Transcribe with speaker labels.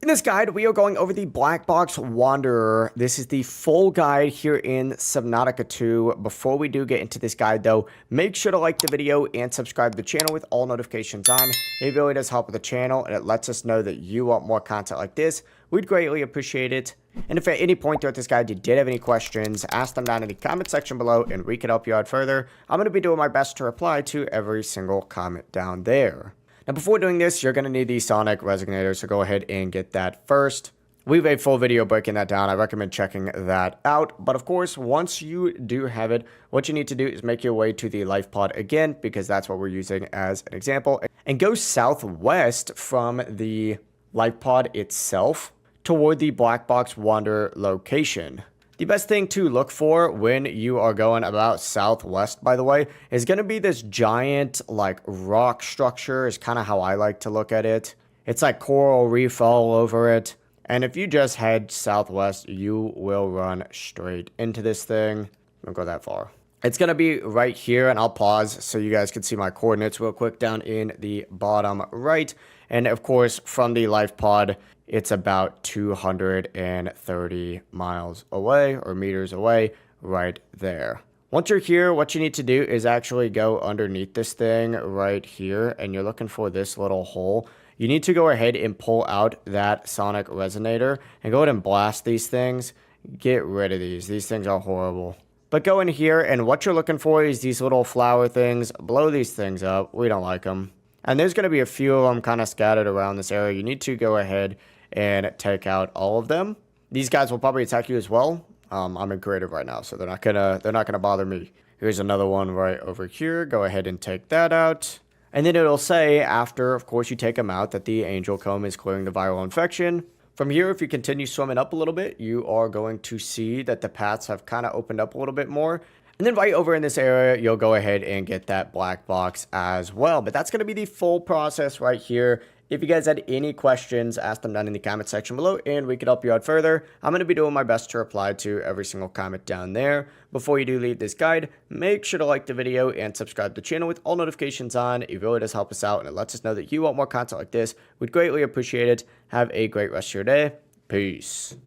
Speaker 1: In this guide, we are going over the Blackbox Wanderer. This is the full guide here in Subnautica 2. Before we do get into this guide, though, make sure to like the video and subscribe to the channel with all notifications on. It really does help with the channel, and it lets us know that you want more content like this. We'd greatly appreciate it. And if at any point throughout this guide you did have any questions, ask them down in the comment section below, and we can help you out further. I'm going to be doing my best to reply to every single comment down there. Now, before doing this, you're going to need the sonic resonator, so go ahead and get that first. We have a full video breaking that down. I recommend checking that out. But of course, once you do have it, what you need to do is make your way to the life pod again, because that's what we're using as an example. And go southwest from the life pod itself toward the Blackbox Wanderer location. The best thing to look for when you are going about southwest, by the way, is going to be this giant, like, rock structure is kind of how I like to look at it. It's like coral reef all over it. And if you just head southwest, you will run straight into this thing. Don't go that far. It's going to be right here, and I'll pause so you guys can see my coordinates real quick down in the bottom right. And of course, from the life pod, it's about 230 miles away or meters away right there. Once you're here, what you need to do is actually go underneath this thing right here, and you're looking for this little hole. You need to go ahead and pull out that sonic resonator and go ahead and blast these things. Get rid of these. These things are horrible. But go in here, and what you're looking for is these little flower things. Blow these things up. We don't like them. And there's going to be a few of them kind of scattered around this area. You need to go ahead and take out all of them. These guys will probably attack you as well. I'm in creative right now, so they're not gonna bother me. Here's another one right over here. Go ahead and take that out. And then it'll say, after, of course, you take them out, that the angel comb is clearing the viral infection. From here, if you continue swimming up a little bit, you are going to see that the paths have kind of opened up a little bit more. And then right over in this area, you'll go ahead and get that black box as well. But that's going to be the full process right here. If you guys had any questions, ask them down in the comment section below, and we can help you out further. I'm going to be doing my best to reply to every single comment down there. Before you do leave this guide, make sure to like the video and subscribe to the channel with all notifications on. It really does help us out, and it lets us know that you want more content like this. We'd greatly appreciate it. Have a great rest of your day. Peace.